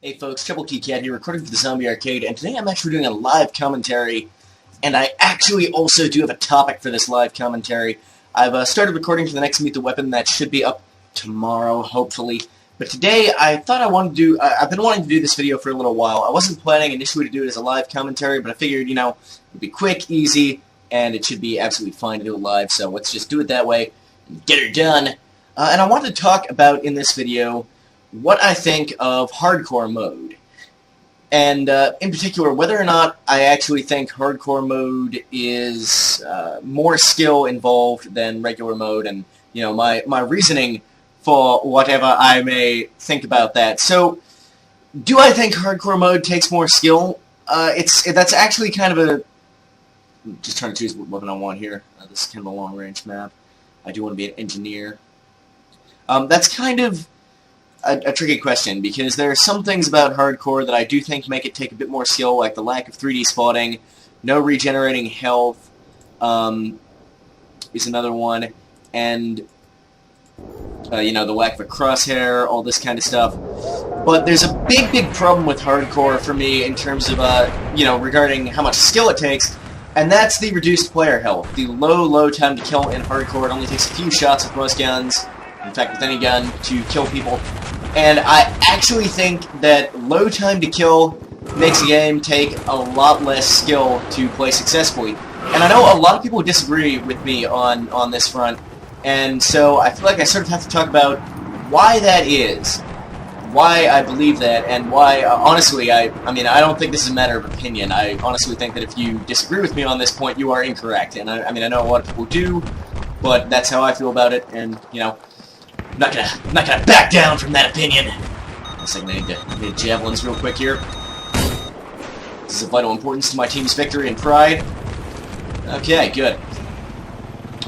Hey folks, Troubletcat here, recording for the Zombie Arcade, and today I'm actually doing a live commentary, and I actually also do have a topic for this live commentary. I've started recording for the next Meet the Weapon that should be up tomorrow, hopefully. But today, I thought I wanted to do, I've been wanting to do this video for a little while. I wasn't planning initially to do it as a live commentary, but I figured, you know, it'd be quick, easy, and it should be absolutely fine to do it live, so let's just do it that way and get her done. And I wanted to talk about, in this video, what I think of hardcore mode, and in particular whether or not I actually think hardcore mode is more skill involved than regular mode, and you know my reasoning for whatever I may think about that. So, do I think hardcore mode takes more skill? That's actually kind of a, just trying to choose what weapon I want here. This is kind of a long range map. I do want to be an engineer. That's kind of a tricky question, because there are some things about hardcore that I do think make it take a bit more skill, like the lack of 3D spotting, no regenerating health is another one, and you know, the lack of a crosshair, all this kind of stuff. But there's a big problem with hardcore for me in terms of you know, regarding how much skill it takes, and that's the reduced player health. The low time to kill in hardcore. It only takes a few shots with most guns, in fact with any gun, to kill people. And I actually think that low time to kill makes a game take a lot less skill to play successfully. And I know a lot of people disagree with me on this front, and so I feel like I sort of have to talk about why that is, why I believe that, and why, honestly, I mean, I don't think this is a matter of opinion. I honestly think that if you disagree with me on this point, you are incorrect. And I mean, I know a lot of people do, but that's how I feel about it, and, you know, I'm not gonna back down from that opinion. I think I need javelins real quick here. This is of vital importance to my team's victory and pride. Okay, good.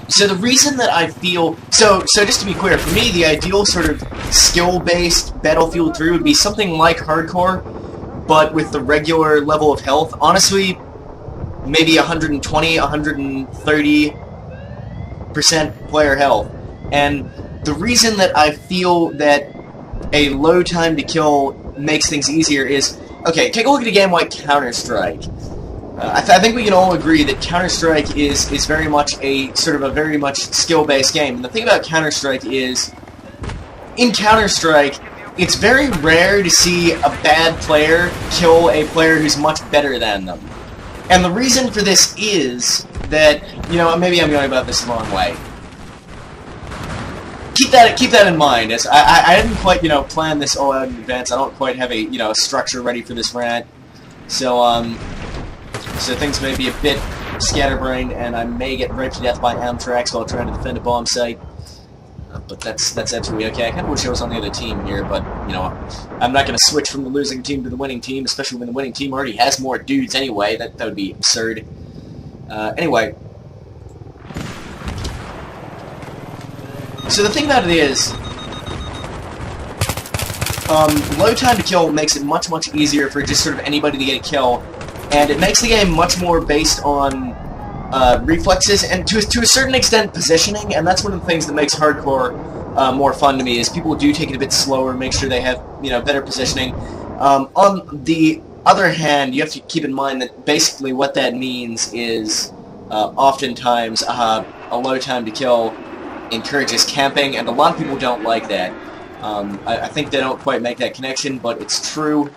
So the reason that I feel so just to be clear, for me the ideal sort of skill-based Battlefield 3 would be something like hardcore, but with the regular level of health. Honestly, maybe 120, 130% player health. And the reason that I feel that a low time to kill makes things easier is, okay, take a look at a game like Counter-Strike. I think we can all agree that Counter-Strike is very much a sort of a very much skill-based game. And the thing about Counter-Strike is, in Counter-Strike, it's very rare to see a bad player kill a player who's much better than them. And the reason for this is that, you know, maybe I'm going about this the wrong way. Keep that in mind, as I didn't quite, you know, plan this all out in advance. I don't quite have a, you know, a structure ready for this rant. So, so things may be a bit scatterbrained, and I may get raped to death by Amtrax while trying to defend a bomb site. But that's absolutely okay. I kind of wish I was on the other team here, but, you know, I'm not going to switch from the losing team to the winning team, especially when the winning team already has more dudes anyway. That would be absurd. Anyway. So the thing about it is, low time to kill makes it much easier for just sort of anybody to get a kill, and it makes the game much more based on reflexes and to a certain extent positioning, and that's one of the things that makes hardcore more fun to me, is people do take it a bit slower, make sure they have, you know, better positioning. On the other hand, you have to keep in mind that basically what that means is oftentimes a low time to kill encourages camping, and a lot of people don't like that. I think they don't quite make that connection, but it's true,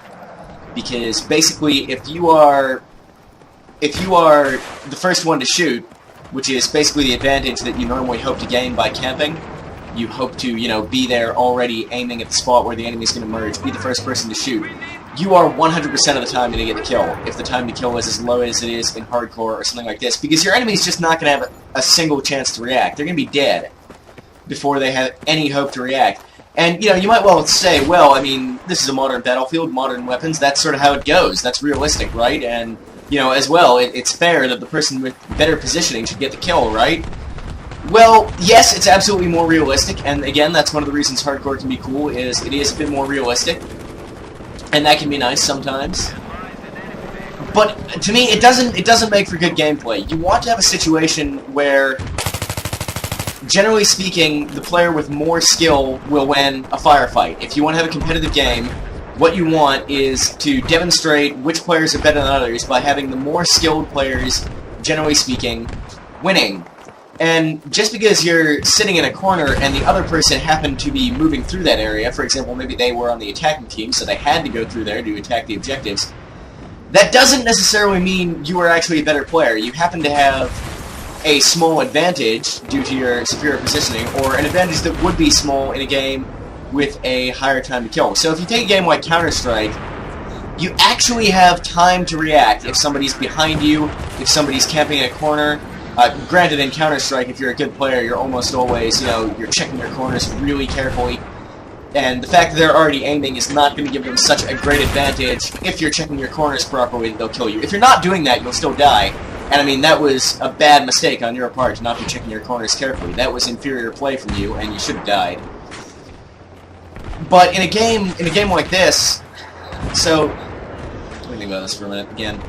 because basically if you are the first one to shoot, which is basically the advantage that you normally hope to gain by camping, you hope to, you know, be there already aiming at the spot where the enemy's going to merge, be the first person to shoot, you are 100% of the time going to get the kill, if the time to kill is as low as it is in hardcore or something like this, because your enemy's just not going to have a single chance to react. They're going to be dead before they have any hope to react. And, you know, you might well say, well, I mean, this is a modern battlefield, modern weapons, that's sort of how it goes, that's realistic, right? And, you know, as well, it's fair that the person with better positioning should get the kill, right? Well, yes, it's absolutely more realistic, and again, that's one of the reasons hardcore can be cool, is it is a bit more realistic, and that can be nice sometimes. But, to me, it doesn't make for good gameplay. You want to have a situation where generally speaking, the player with more skill will win a firefight. If you want to have a competitive game, what you want is to demonstrate which players are better than others by having the more skilled players, generally speaking, winning. And just because you're sitting in a corner and the other person happened to be moving through that area, for example, maybe they were on the attacking team, so they had to go through there to attack the objectives, that doesn't necessarily mean you are actually a better player. You happen to have a small advantage due to your superior positioning, or an advantage that would be small in a game with a higher time to kill. So if you take a game like Counter-Strike, you actually have time to react if somebody's behind you, if somebody's camping in a corner. Granted, in Counter-Strike, if you're a good player, you're almost always, you're checking your corners really carefully. And the fact that they're already aiming is not going to give them such a great advantage. If you're checking your corners properly, they'll kill you. If you're not doing that, you'll still die. And I mean, that was a bad mistake on your part to not be checking your corners carefully. That was inferior play from you, and you should have died. But in a game like this, so let me think about this for a minute again.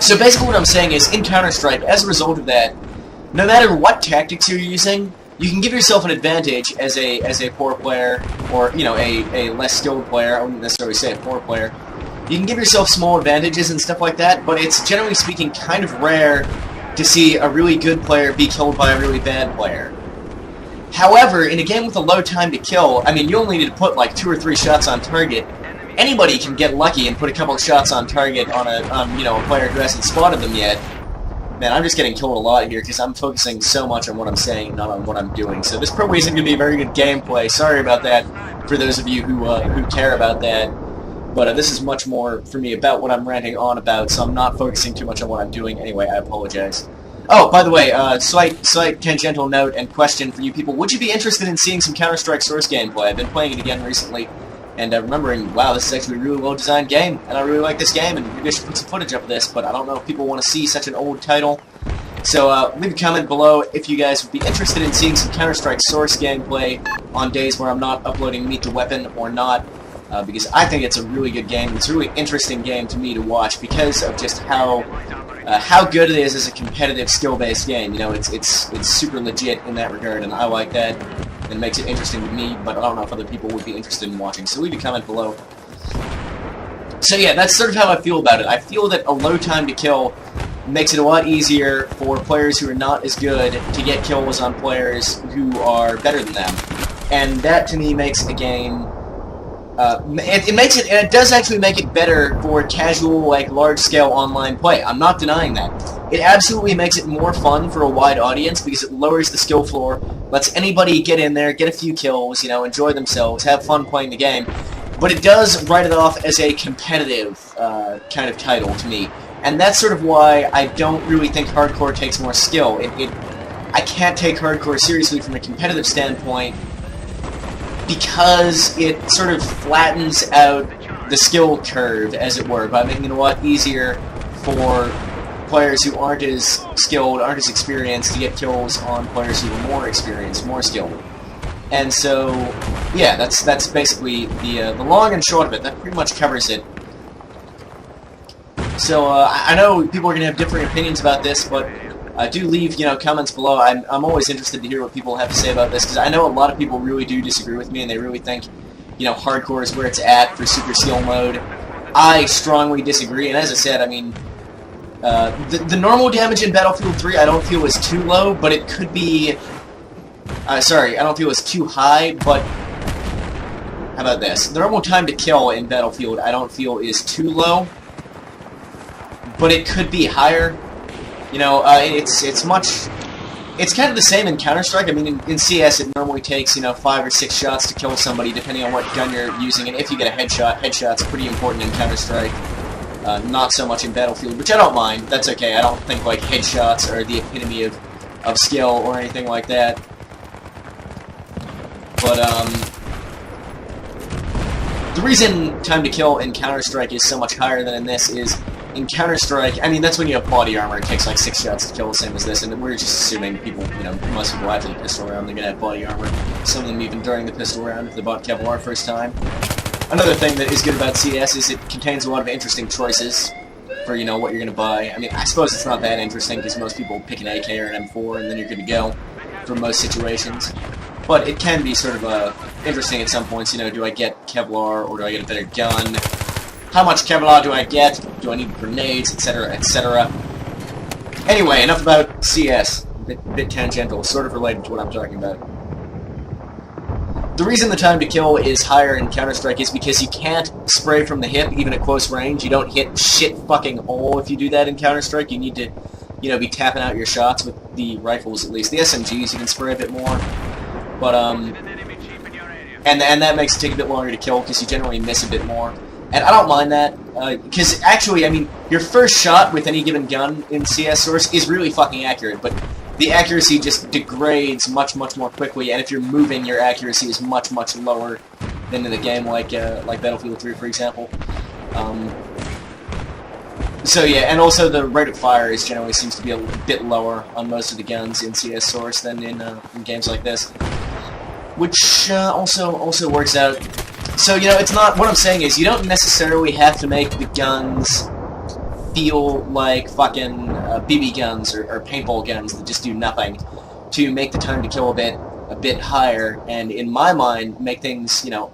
So basically what I'm saying is, in Counter-Strike, as a result of that, no matter what tactics you're using, you can give yourself an advantage as a poor player, or, a less skilled player. I wouldn't necessarily say a poor player. You can give yourself small advantages and stuff like that, but it's, generally speaking, kind of rare to see a really good player be killed by a really bad player. However, in a game with a low time to kill, I mean, you only need to put like 2 or 3 shots on target. Anybody can get lucky and put a couple of shots on target on a player who hasn't spotted them yet. Man, I'm just getting killed a lot here because I'm focusing so much on what I'm saying, not on what I'm doing. So this probably isn't going to be a very good gameplay. Sorry about that for those of you who care about that. But this is much more, for me, about what I'm ranting on about, so I'm not focusing too much on what I'm doing. Anyway, I apologize. Oh, by the way, slight tangential note and question for you people. Would you be interested in seeing some Counter-Strike Source gameplay? I've been playing it again recently, and remembering, wow, this is actually a really well-designed game, and I really like this game, and maybe I should put some footage up of this, but I don't know if people want to see such an old title. So leave a comment below if you guys would be interested in seeing some Counter-Strike Source gameplay on days where I'm not uploading Meet the Weapon or not, because I think it's a really good game. It's a really interesting game to me to watch because of just how good it is as a competitive, skill-based game. It's super legit in that regard, and I like that. And it makes it interesting to me, but I don't know if other people would be interested in watching, so leave a comment below. So yeah, that's sort of how I feel about it. I feel that a low time to kill makes it a lot easier for players who are not as good to get kills on players who are better than them. And that, to me, makes the game... it does actually make it better for casual, large-scale online play. I'm not denying that. It absolutely makes it more fun for a wide audience because it lowers the skill floor, lets anybody get in there, get a few kills, enjoy themselves, have fun playing the game. But it does write it off as a competitive kind of title to me. And that's sort of why I don't really think hardcore takes more skill. I can't take hardcore seriously from a competitive standpoint because it sort of flattens out the skill curve, as it were, by making it a lot easier for players who aren't as skilled, aren't as experienced, to get kills on players who are more experienced, more skilled. And so, yeah, that's basically the long and short of it. That pretty much covers it. So, I know people are going to have differing opinions about this, but do leave, comments below. I'm always interested to hear what people have to say about this, because I know a lot of people really do disagree with me, and they really think, hardcore is where it's at for super skill mode. I strongly disagree, and as I said, I mean, the normal damage in Battlefield 3 I don't feel is too low, but it could be... sorry, I don't feel it's too high, but... How about this? The normal time to kill in Battlefield I don't feel is too low, but it could be higher. It's kind of the same in Counter-Strike. I mean, in CS it normally takes, 5 or 6 shots to kill somebody, depending on what gun you're using, and if you get a headshot, headshot's pretty important in Counter-Strike. Not so much in Battlefield, which I don't mind. That's okay. I don't think, headshots are the epitome of skill or anything like that. But, the reason time to kill in Counter-Strike is so much higher than in this is, in Counter-Strike, I mean, that's when you have body armor. It takes 6 shots to kill, the same as this, and we're just assuming people, most people after the pistol round, they're gonna have body armor. Some of them even during the pistol round if they bought Kevlar first time. Another thing that is good about CS is it contains a lot of interesting choices for, what you're gonna buy. I mean, I suppose it's not that interesting because most people pick an AK or an M4 and then you're good to go for most situations. but it can be sort of interesting at some points. You know, do I get Kevlar or do I get a better gun? How much Kevlar do I get? Do I need grenades, etc., etc.? Anyway, enough about CS. Bit tangential, sort of related to what I'm talking about. The reason the time to kill is higher in Counter-Strike is because you can't spray from the hip, even at close range. You don't hit shit fucking all if you do that in Counter-Strike. You need to, you know, be tapping out your shots with the rifles at least. The SMGs you can spray a bit more, but and that makes it take a bit longer to kill because you generally miss a bit more. And I don't mind that, because actually, I mean, your first shot with any given gun in CS Source is really fucking accurate, but the accuracy just degrades much, much more quickly, and if you're moving, your accuracy is much, much lower than in a game like Battlefield 3, for example. So yeah, and also the rate of fire generally seems to be a bit lower on most of the guns in CS Source than in games like this, which also works out. So, you know, it's not, what I'm saying is, you don't necessarily have to make the guns feel like fucking BB guns or paintball guns that just do nothing to make the time to kill a bit higher, and in my mind, make things, you know,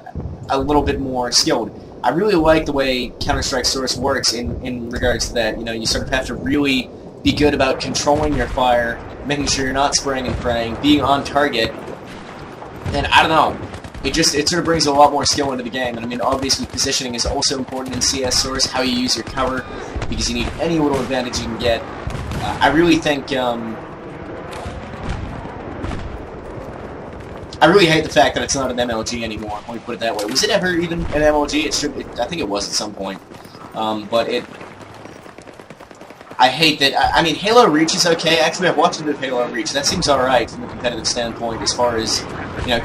a little bit more skilled. I really like the way Counter-Strike Source works in regards to that. You know, you sort of have to really be good about controlling your fire, making sure you're not spraying and praying, being on target, and I don't know. It sort of brings a lot more skill into the game, and I mean, obviously positioning is also important in CS Source, how you use your cover, because you need any little advantage you can get. I really think, I really hate the fact that it's not an MLG anymore, let me put it that way. Was it ever even an MLG? I think it was at some point, but I hate that. I mean, Halo Reach is okay. Actually, I've watched a bit of Halo Reach. That seems alright from a competitive standpoint as far as, you know,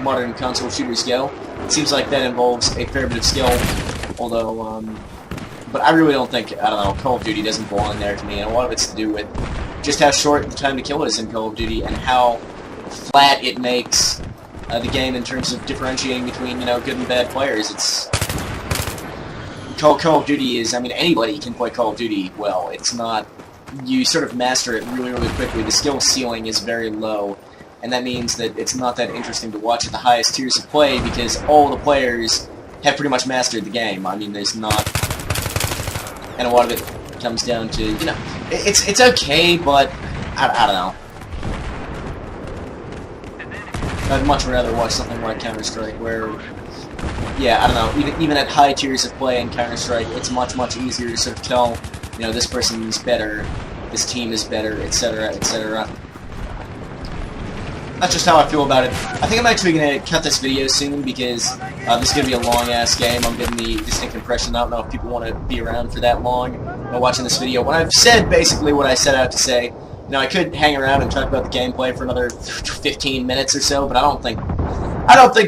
modern console shooters go. It seems like that involves a fair bit of skill, although, but I really don't think, I don't know, Call of Duty doesn't belong there to me, and a lot of it's to do with just how short the time to kill is in Call of Duty, and how flat it makes the game in terms of differentiating between, you know, good and bad players. It's Call of Duty is, I mean, anybody can play Call of Duty well. It's not, you sort of master it really, really quickly. The skill ceiling is very low, and that means that it's not that interesting to watch at the highest tiers of play because all the players have pretty much mastered the game. I mean, there's not, and a lot of it comes down to, you know, it's okay, but I don't know. I'd much rather watch something like Counter-Strike where, yeah, I don't know, even at high tiers of play in Counter-Strike, it's much, much easier to sort of tell, you know, this person's better, this team is better, etc., etc. That's just how I feel about it. I think I'm actually going to cut this video soon because this is going to be a long-ass game. I'm getting the distinct impression, I don't know if people want to be around for that long watching this video. When I've said basically what I set out to say, you know, I could hang around and talk about the gameplay for another 15 minutes or so, but I don't think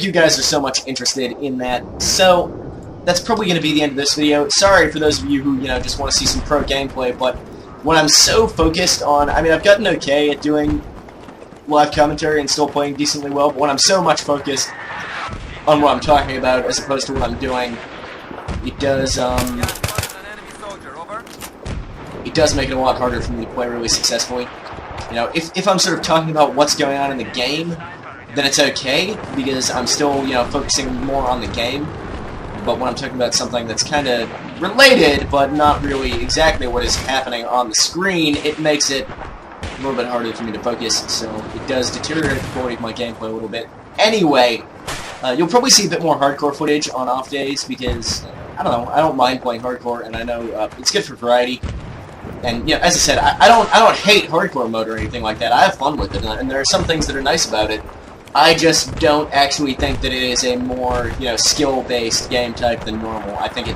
you guys are so much interested in that. So that's probably going to be the end of this video. Sorry for those of you who, you know, just want to see some pro gameplay, but when I'm so focused on, I mean, I've gotten okay at doing live commentary and still playing decently well, but when I'm so much focused on what I'm talking about as opposed to what I'm doing, it does make it a lot harder for me to play really successfully. You know, if I'm sort of talking about what's going on in the game, then it's okay, because I'm still, you know, focusing more on the game. But when I'm talking about something that's kind of related, but not really exactly what is happening on the screen, it makes it a little bit harder for me to focus, so it does deteriorate the quality of my gameplay a little bit. Anyway, you'll probably see a bit more hardcore footage on off days, because, I don't know, I don't mind playing hardcore, and I know it's good for variety. And, you know, as I said, I don't hate hardcore mode or anything like that. I have fun with it, and there are some things that are nice about it. I just don't actually think that it is a more, you know, skill-based game type than normal. I think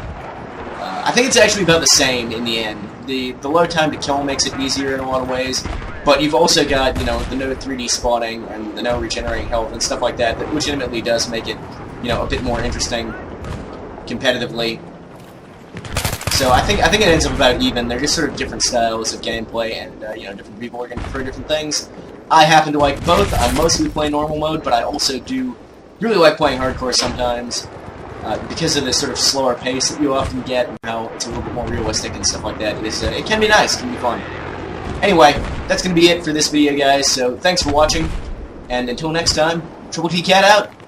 it's actually about the same in the end. The low time to kill makes it easier in a lot of ways, but you've also got, you know, the no 3D spotting and the no regenerating health and stuff like that that legitimately does make it, you know, a bit more interesting competitively. So I think it ends up about even. They're just sort of different styles of gameplay, and you know, different people are going to prefer different things. I happen to like both. I mostly play normal mode, but I also do really like playing hardcore sometimes because of the sort of slower pace that you often get, and how it's a little bit more realistic and stuff like that. It can be nice, it can be fun. Anyway, that's going to be it for this video, guys. So thanks for watching. And until next time, Troubletcat out.